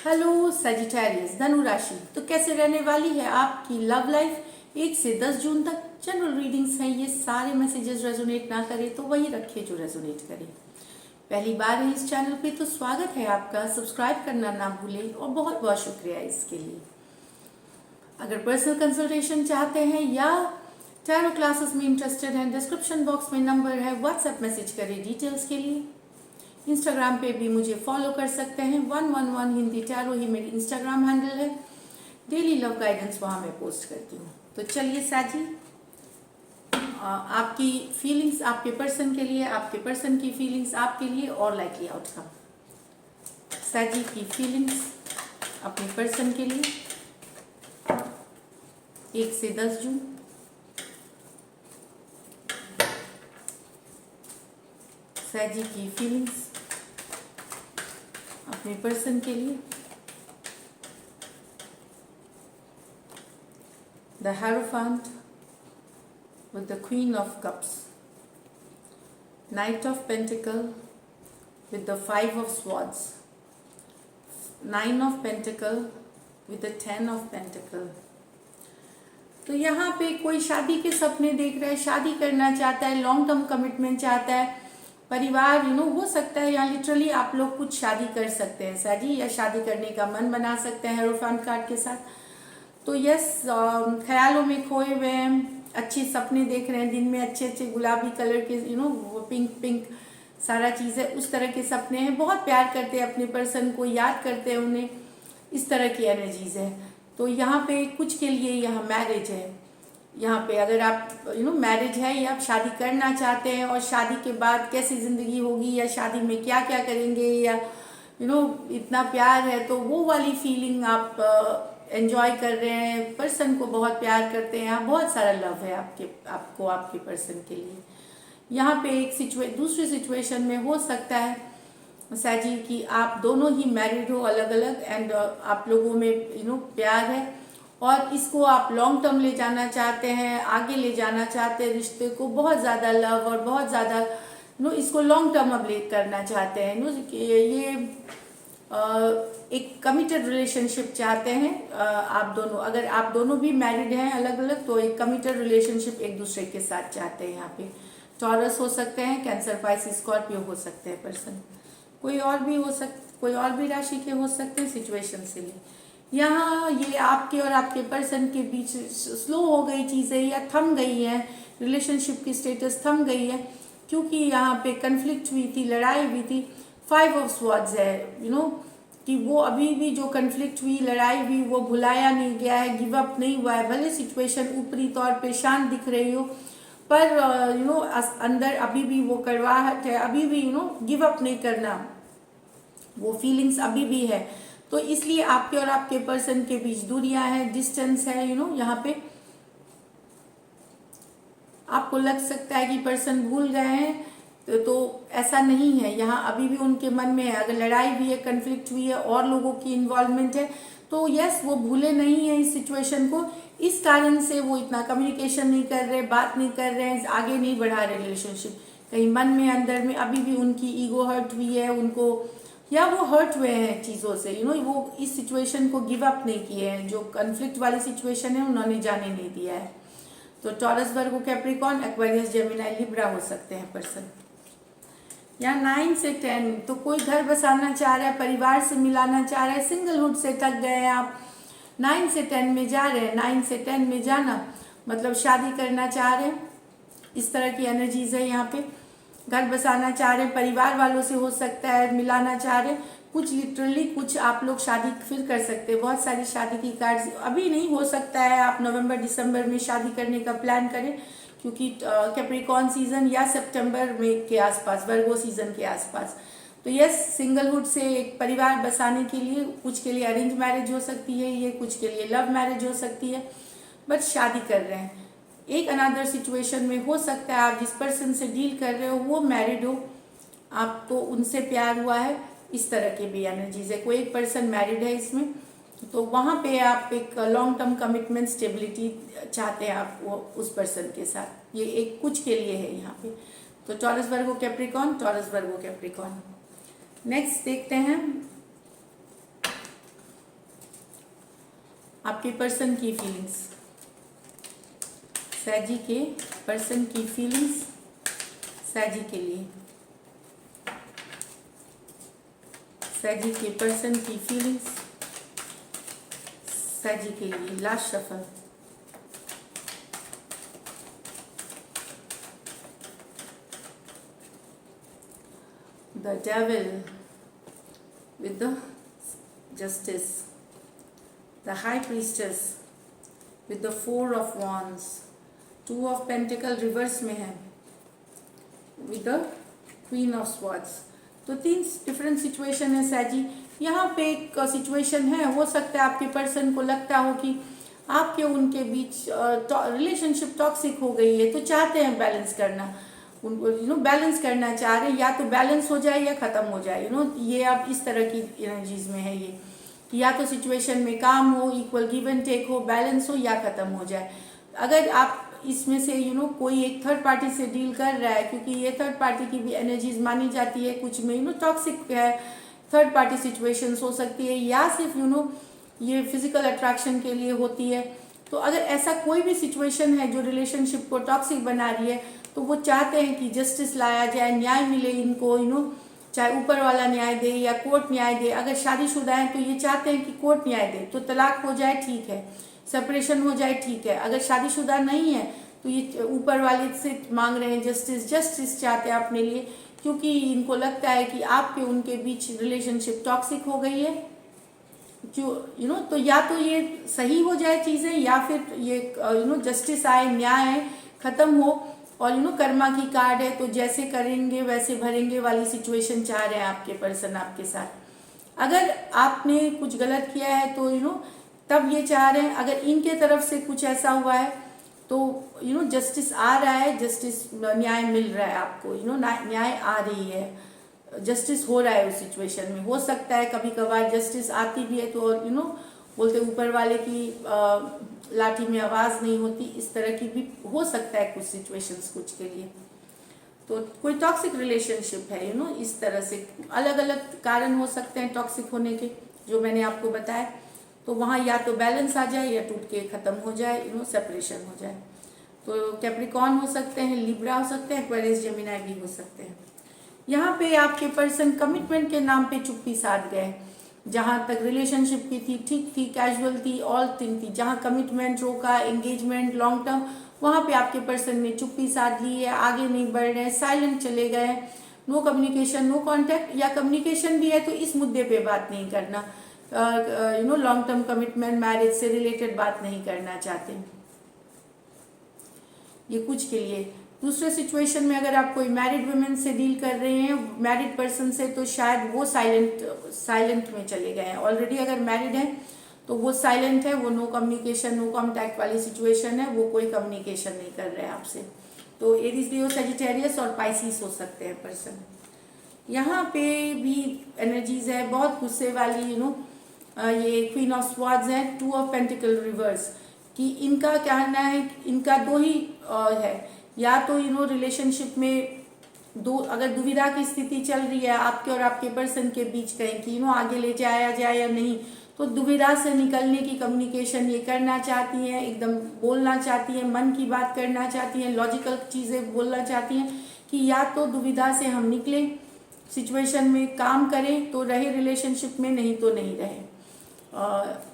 Hello Sagittarius धनु राशि, तो कैसे रहने वाली है आपकी लव लाइफ 1 से 10 जून तक। जनरल रीडिंग्स हैं, ये सारे मैसेजेस रेजोनेट ना करें तो वही रखे जो रेजोनेट करे। पहली बार है इस चैनल पे तो स्वागत है आपका, सब्सक्राइब करना ना भूलें और बहुत बहुत शुक्रिया इसके लिए। अगर पर्सनल कंसल्टेशन चाहते हैं या टैरो क्लासेस में इंटरेस्टेड हैं, डिस्क्रिप्शन बॉक्स में नंबर है, व्हाट्सएप मैसेज करें डिटेल्स के लिए। इंस्टाग्राम पे भी मुझे फॉलो कर सकते हैं, 111 हिंदी टैरो ही मेरी इंस्टाग्राम हैंडल है। डेली लव गाइडेंस वहाँ मैं पोस्ट करती हूँ। तो चलिए साजी, आपकी फीलिंग्स आपके पर्सन के लिए, आपके पर्सन की फीलिंग्स आपके लिए और लाइकली आउटकम। साजी की फीलिंग्स अपने पर्सन के लिए 1 से 10 जून। साजी की फीलिंग्स अपने पर्सन के लिए। The hierophant with the Queen of Cups, Knight of Pentacles with the 5 of Swords, 9 of Pentacles with the 10 of Pentacles। तो यहाँ पे कोई शादी के सपने देख रहा है, शादी करना चाहता है, लॉन्ग टर्म कमिटमेंट चाहता है, परिवार हो सकता है यहाँ लिटरली आप लोग कुछ शादी कर सकते हैं साजी, या शादी करने का मन बना सकते हैं हेरोफेंट कार्ड के साथ। तो यस, ख्यालों में खोए हुए हैं, अच्छे सपने देख रहे हैं, दिन में अच्छे अच्छे गुलाबी कलर के वो पिंक पिंक सारा चीज़ है, उस तरह के सपने हैं। बहुत प्यार करते हैं अपने पर्सन को, याद करते हैं उन्हें, इस तरह की एनर्जीज है। तो यहाँ पे कुछ के लिए यहाँ मैरिज है। यहाँ पे अगर आप मैरिज है या आप शादी करना चाहते हैं और शादी के बाद कैसी ज़िंदगी होगी या शादी में क्या क्या करेंगे या इतना प्यार है, तो वो वाली फीलिंग आप एंजॉय कर रहे हैं। पर्सन को बहुत प्यार करते हैं आप, बहुत सारा लव है आपको आपके पर्सन के लिए। यहाँ पे एक दूसरी सिचुएशन में हो सकता है साजी कि आप दोनों ही मैरिड हो अलग अलग, एंड आप लोगों में प्यार है और इसको आप लॉन्ग टर्म ले जाना चाहते हैं, आगे ले जाना चाहते हैं रिश्ते को, बहुत ज़्यादा लव और बहुत ज़्यादा इसको लॉन्ग टर्म अब ले करना चाहते हैं। ये एक कमिटेड रिलेशनशिप चाहते हैं आप दोनों। अगर आप दोनों भी मैरिड हैं अलग अलग तो एक कमिटेड रिलेशनशिप एक दूसरे के साथ चाहते हैं। यहाँ पे टॉरस हो सकते हैं, कैंसर, पाइसिस, स्कॉर्पियो हो सकते हैं पर्सन, कोई और भी राशि के हो सकते हैं सिचुएशन से लिए। यहाँ ये आपके और आपके पर्सन के बीच स्लो हो गई चीज़ें या थम गई हैं, रिलेशनशिप की स्टेटस थम गई है क्योंकि यहाँ पे कन्फ्लिक्ट हुई थी, लड़ाई हुई थी। 5 ऑफ स्वॉर्ड्स है कि वो अभी भी जो कन्फ्लिक्ट हुई, लड़ाई हुई, वो भुलाया नहीं गया है, गिव अप नहीं हुआ है। भले सिचुएशन ऊपरी तौर पे शांत दिख रही हो पर अंदर अभी भी वो कड़वाहट है, अभी भी गिव अप नहीं करना, वो फीलिंग्स अभी भी है। तो इसलिए आपके और आपके पर्सन के बीच दूरियां हैं, डिस्टेंस है। यहाँ पे आपको लग सकता है कि पर्सन भूल गए हैं, तो ऐसा नहीं है। यहाँ अभी भी उनके मन में है, अगर लड़ाई भी है, कन्फ्लिक्ट हुई है और लोगों की इन्वॉल्वमेंट है तो यस, वो भूले नहीं है इस सिचुएशन को। इस कारण से वो इतना कम्युनिकेशन नहीं कर रहे, बात नहीं कर रहे हैं, आगे नहीं बढ़ा रहे रिलेशनशिप। कहीं मन में अंदर में अभी भी उनकी ईगो हर्ट हुई है उनको, या वो हर्ट हुए हैं चीज़ों से। वो इस सिचुएशन को गिव अप नहीं किए हैं, जो कन्फ्लिक्ट वाली सिचुएशन है उन्होंने जाने नहीं दिया है। तो टॉरस, वर्गो, कैप्रिकॉर्न, एक्वेरियस, जेमिनी, लिब्रा हो सकते हैं पर्सन। यहाँ 9 से 10, तो कोई घर बसाना चाह रहा है, परिवार से मिलाना चाह रहा है, सिंगलहुड से थक गए हैं आप, 9 से 10 में जा रहे हैं। 9 से 10 में जाना मतलब शादी करना चाह रहे हैं, इस तरह की एनर्जीज है। यहाँ पे घर बसाना चाह रहे हैं, परिवार वालों से हो सकता है मिलाना चाह रहे हैं, कुछ लिटरली कुछ आप लोग शादी फिर कर सकते हैं। बहुत सारी शादी की कार्ड्स अभी नहीं, हो सकता है आप नवंबर दिसंबर में शादी करने का प्लान करें क्योंकि कैप्रिकॉर्न सीजन या सितंबर में के आसपास, वर्गो सीजन के आसपास। तो यस, सिंगलहुड से एक परिवार बसाने के लिए, कुछ के लिए अरेंज मैरिज हो सकती है, ये कुछ के लिए लव मैरिज हो सकती है, बट शादी कर रहे हैं। एक अनदर सिचुएशन में हो सकता है आप जिस पर्सन से डील कर रहे हो वो मैरिड हो, आपको उनसे प्यार हुआ है, इस तरह के भी एनर्जीज है। कोई एक पर्सन मैरिड है इसमें, तो वहाँ पे आप एक लॉन्ग टर्म कमिटमेंट, स्टेबिलिटी चाहते हैं आप वो उस पर्सन के साथ। ये एक कुछ के लिए है यहाँ पे। तो टॉरस, वर्गो, कैप्रिकॉर्न, टॉरस, वर्गो, कैप्रिकॉर्न। नेक्स्ट देखते हैं आपके पर्सन की फीलिंग्स, सैजी के पर्सन की फीलिंग्स सैजी के लिए, सैजी के पर्सन की फीलिंग्स सैजी के लिए। Last shuffle. The devil with the justice, the high priestess with the 4 of wands, 2 of pentacle reverse में है, with the queen of swords। तो 3 डिफरेंट सिचुएशन है सैजी। यहाँ पे एक सिचुएशन है, हो सकता है आपके पर्सन को लगता हो कि आपके उनके बीच रिलेशनशिप टॉक्सिक हो गई है, तो चाहते हैं बैलेंस करना, उनको बैलेंस करना चाह रहे हैं, या तो बैलेंस हो जाए या ख़त्म हो जाए। ये अब इस तरह की एनर्जीज में है ये, कि या तो सिचुएशन में काम हो, इक्वल गिव एंड टेक हो, बैलेंस हो, या ख़त्म हो जाए। अगर आप इसमें से कोई एक थर्ड पार्टी से डील कर रहा है, क्योंकि ये थर्ड पार्टी की भी एनर्जीज मानी जाती है कुछ में, टॉक्सिक है, थर्ड पार्टी सिचुएशंस हो सकती है, या सिर्फ ये फिजिकल अट्रैक्शन के लिए होती है। तो अगर ऐसा कोई भी सिचुएशन है जो रिलेशनशिप को टॉक्सिक बना रही है, तो वो चाहते हैं कि जस्टिस लाया जाए, न्याय मिले इनको, चाहे ऊपर वाला न्याय दे या कोर्ट न्याय दे। अगर शादीशुदा है तो ये चाहते हैं कि कोर्ट न्याय दे, तो तलाक हो जाए ठीक है, सेपरेशन हो जाए ठीक है। अगर शादीशुदा नहीं है तो ये ऊपर वाले से मांग रहे हैं जस्टिस, जस्टिस चाहते हैं अपने लिए, क्योंकि इनको लगता है कि आपके उनके बीच रिलेशनशिप टॉक्सिक हो गई है। क्यों तो या तो ये सही हो जाए चीज़ें, या फिर ये जस्टिस आए, न्याय आए, ख़त्म हो, और कर्मा की कार्ड है, तो जैसे करेंगे वैसे भरेंगे वाली सिचुएशन चाह रहे हैं आपके पर्सन आपके साथ। अगर आपने कुछ गलत किया है तो तब ये चाह रहे हैं। अगर इनके तरफ से कुछ ऐसा हुआ है तो जस्टिस आ रहा है, जस्टिस न्याय मिल रहा है आपको, न्याय आ रही है, जस्टिस हो रहा है उस सिचुएशन में। हो सकता है कभी कभार जस्टिस आती भी है तो बोलते ऊपर वाले की लाठी में आवाज़ नहीं होती, इस तरह की भी हो सकता है कुछ सिचुएशंस कुछ के लिए। तो कोई टॉक्सिक रिलेशनशिप है, इस तरह से अलग अलग कारण हो सकते हैं टॉक्सिक होने के, जो मैंने आपको बताया। तो वहाँ या तो बैलेंस आ जाए या टूट के ख़त्म हो जाए, सेपरेशन हो जाए। तो कैप्रिकॉर्न हो सकते हैं, लिब्रा हो सकते हैं, एक्वेरियस जेमिनी भी हो सकते हैं। यहाँ पे आपके पर्सन कमिटमेंट के नाम पे चुप्पी साध गए। जहाँ तक रिलेशनशिप की थी ठीक थी, कैजुअल थी, ऑल थिंग थी। जहाँ कमिटमेंट रोका, एंगेजमेंट लॉन्ग टर्म, वहाँ पे आपके पर्सन ने चुप्पी साध ली है, आगे नहीं बढ़ रहे हैं, साइलेंट चले गए, नो कम्युनिकेशन, नो कॉन्टैक्ट, या कम्युनिकेशन भी है तो इस मुद्दे पे बात नहीं करना, लॉन्ग टर्म कमिटमेंट मैरिज से रिलेटेड बात नहीं करना चाहते। ये कुछ के लिए। दूसरे सिचुएशन में अगर आप कोई मैरिड वुमेन से डील कर रहे हैं, मैरिड पर्सन से, तो शायद वो साइलेंट में चले गए हैं। ऑलरेडी अगर मैरिड है तो वो साइलेंट है, वो नो कम्युनिकेशन, नो कॉन्टैक्ट वाली सिचुएशन है, वो कोई कम्युनिकेशन नहीं कर रहे हैं आपसे। तो एरीज, लियो, सजिटेरियस और पाइसिस हो सकते हैं पर्सन। यहाँ पे भी एनर्जीज है बहुत गुस्से वाली, ये क्वीन ऑफ स्वॉर्ड्स है, 2 ऑफ पेंटिकल रिवर्स, कि इनका कहना है, इनका दो ही है, या तो रिलेशनशिप में अगर दुविधा की स्थिति चल रही है आपके और आपके पर्सन के बीच कहीं कि आगे ले जाया जाए या नहीं, तो दुविधा से निकलने की कम्युनिकेशन ये करना चाहती हैं, एकदम बोलना चाहती हैं, मन की बात करना चाहती हैं, लॉजिकल चीज़ें बोलना चाहती हैं कि या तो दुविधा से हम निकलें, सिचुएशन में काम करें तो रहे रिलेशनशिप में, नहीं तो नहीं रहे,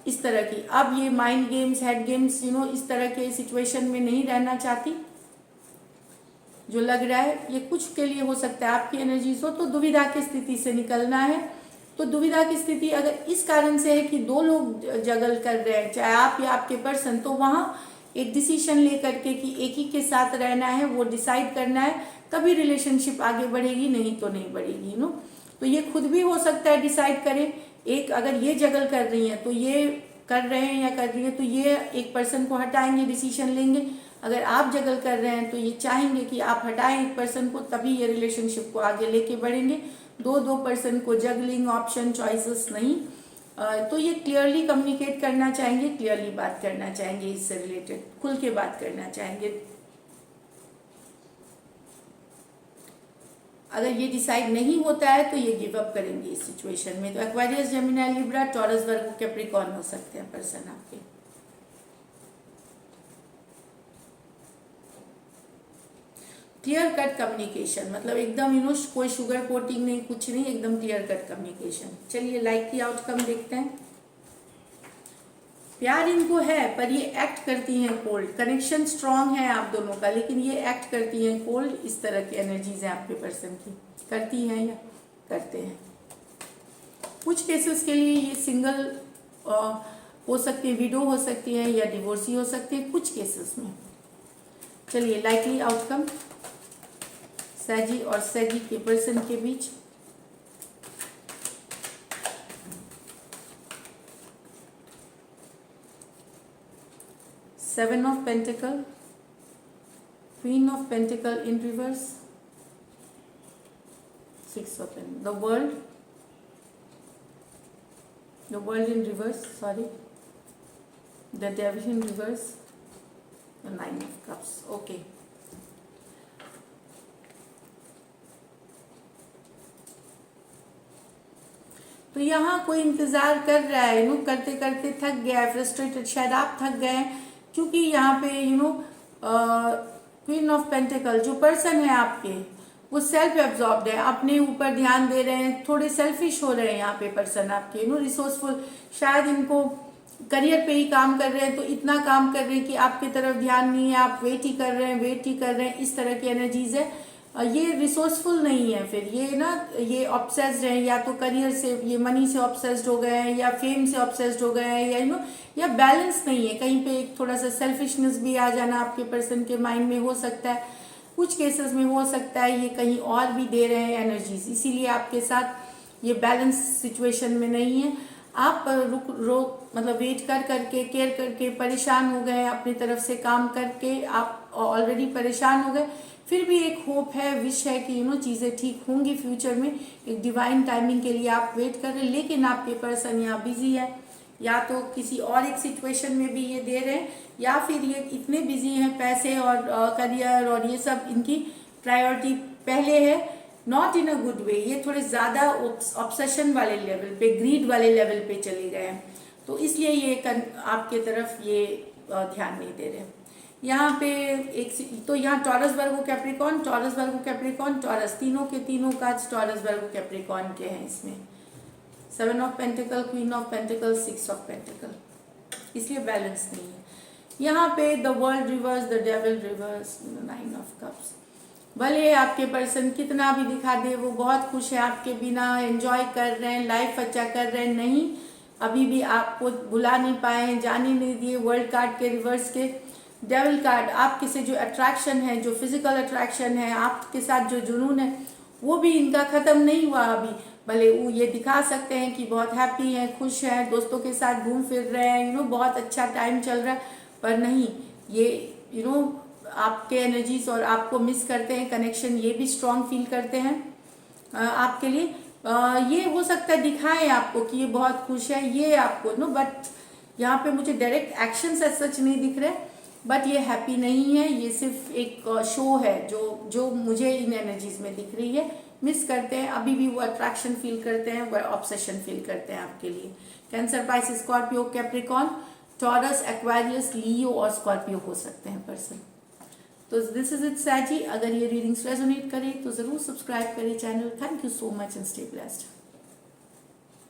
इस तरह की। अब ये माइंड गेम्स, हेड गेम्स, इस तरह के सिचुएशन में नहीं रहना चाहती, जो लग रहा है ये कुछ के लिए हो सकता है आपकी एनर्जीज हो। तो दुविधा की स्थिति से निकलना है। तो दुविधा की स्थिति अगर इस कारण से है कि 2 लोग जगल कर रहे हैं, चाहे आप या आपके पर्सन, तो वहाँ एक डिसीजन लेकर के कि एक ही के साथ रहना है, वो डिसाइड करना है, तभी रिलेशनशिप आगे बढ़ेगी, नहीं तो नहीं बढ़ेगी। तो ये खुद भी हो सकता है डिसाइड करें। एक अगर ये जगल कर रही हैं तो ये कर रहे हैं या कर रही है, तो ये एक पर्सन को हटाएंगे, डिसीजन लेंगे। अगर आप जगल कर रहे हैं तो ये चाहेंगे कि आप हटाएं एक पर्सन को, तभी ये रिलेशनशिप को आगे लेके बढ़ेंगे। दो पर्सन को जगलिंग ऑप्शन चॉइसेस नहीं। तो ये क्लियरली कम्युनिकेट करना चाहेंगे, क्लियरली बात करना चाहेंगे, इससे रिलेटेड खुल के बात करना चाहेंगे। अगर ये डिसाइड नहीं होता है तो ये गिव अप करेंगे इस सिचुएशन में। तो एक्वेरियस, जेमिनी, लिब्रा, टॉरस, वर्गो, कैप्रिकॉर्न हो सकते हैं पर्सन आपके। क्लियर कट कम्युनिकेशन, मतलब एकदम कोई शुगर कोटिंग नहीं, कुछ नहीं, एकदम क्लियर कट कम्युनिकेशन। चलिए लाइक की आउटकम देखते हैं। प्यार इनको है पर ये एक्ट करती हैं कोल्ड। कनेक्शन स्ट्रांग है आप दोनों का, लेकिन ये एक्ट करती हैं कोल्ड। इस तरह की एनर्जीज हैं आपके पर्सन की, करती हैं या करते हैं। कुछ केसेस के लिए ये सिंगल हो सकती है, विडो हो सकती है या डिवोर्सी हो सकती है कुछ केसेस में। चलिए लाइकली आउटकम सैजी और सैजी के पर्सन के बीच। Seven of pentacle, queen of pentacle in reverse, six of pentacle, the world in reverse, sorry, the devil in reverse, the nine of cups. Okay, तो यहाँ कोई इंतजार कर रहा है, करते करते थक गया है, फ्रस्ट्रेटेड, शायद आप थक गए हैं, क्योंकि यहाँ पे क्वीन ऑफ पेंटिकल जो पर्सन है आपके, वो सेल्फ एब्जॉर्ब्ड है, अपने ऊपर ध्यान दे रहे हैं, थोड़े सेल्फिश हो रहे हैं यहाँ पे पर्सन आपके, रिसोर्सफुल, शायद इनको करियर पे ही काम कर रहे हैं, तो इतना काम कर रहे हैं कि आपकी तरफ ध्यान नहीं है, आप वेट ही कर रहे हैं, इस तरह की एनर्जीज है। ये रिसोर्सफुल नहीं है, फिर ये ऑब्सेस्ड है, या तो करियर से, ये मनी से ऑब्सेस्ड हो गए हैं, या फेम से ऑब्सेस्ड हो गए हैं, या बैलेंस नहीं है, कहीं पे एक थोड़ा सा सेल्फिशनेस भी आ जाना आपके पर्सन के माइंड में हो सकता है। कुछ केसेस में हो सकता है ये कहीं और भी दे रहे हैं एनर्जीज, इसीलिए आपके साथ ये बैलेंस सिचुएशन में नहीं है। आप मतलब वेट कर करके, केयर करके परेशान हो गए, अपनी तरफ से काम करके आप ऑलरेडी परेशान हो गए, फिर भी एक होप है, विश है कि चीज़ें ठीक होंगी फ्यूचर में, एक डिवाइन टाइमिंग के लिए आप वेट कर रहे हैं। लेकिन आपके पर्सन यहाँ बिजी है, या तो किसी और एक सिचुएशन में भी ये दे रहे हैं, या फिर ये इतने बिजी हैं, पैसे और करियर और ये सब इनकी प्रायोरिटी पहले है, not in a good way, ये थोड़े ज़्यादा ऑब्सेशन वाले लेवल पे, ग्रीड वाले लेवल पे चले गए हैं, तो इसलिए ये आपके तरफ ये ध्यान नहीं दे रहे। यहाँ पे तो यहाँ टॉरस, वर्गो, कैप्रिकॉर्न, टॉरस, वर्गो, कैप्रिकॉर्न, टॉरस, तीनों के तीनों कार्ड्स टॉरस, वर्गो, कैप्रिकॉर्न के हैं इसमें। Seven of pentacle, queen of pentacle, six of pentacle, इसलिए बैलेंस नहीं है। यहाँ पे the world reverse, the devil reverse, nine of cups. भले आपके पर्सन कितना भी दिखा दे वो बहुत खुश है आपके बिना, एंजॉय कर रहे हैं, लाइफ अच्छा कर रहे हैं, नहीं, अभी भी आपको बुला नहीं पाए हैं, जाने नहीं दिए। वर्ल्ड कार्ड के रिवर्स के डेविल कार्ड, आपके से जो अट्रैक्शन है, जो फिजिकल अट्रैक्शन है, आपके साथ जो जुनून है, वो भी इनका ख़त्म नहीं हुआ अभी। भले वो ये दिखा सकते हैं कि बहुत हैप्पी हैं, खुश हैं, दोस्तों के साथ घूम फिर रहे हैं, बहुत अच्छा टाइम चल रहा है, पर नहीं, ये आपके एनर्जीज और आपको मिस करते हैं, कनेक्शन ये भी स्ट्रॉन्ग फील करते हैं आपके लिए। ये हो सकता है दिखाएं आपको कि ये बहुत खुश है, ये आपको बट यहाँ पे मुझे डायरेक्ट एक्शन सच नहीं दिख रहे, बट ये हैप्पी नहीं है, ये सिर्फ एक शो है जो मुझे इन एनर्जीज में दिख रही है। मिस करते हैं, अभी भी वो अट्रैक्शन फील करते हैं, वो ऑब्सेशन फील करते हैं आपके लिए। Cancer, Pisces, Scorpio, Capricorn, Taurus, Aquarius, Leo और स्कॉर्पियो हो सकते हैं पर्सन। तो दिस इज इट सैजी। अगर ये रीडिंग्स रेजोनेट करे तो ज़रूर सब्सक्राइब करें channel. Thank you so much and stay blessed.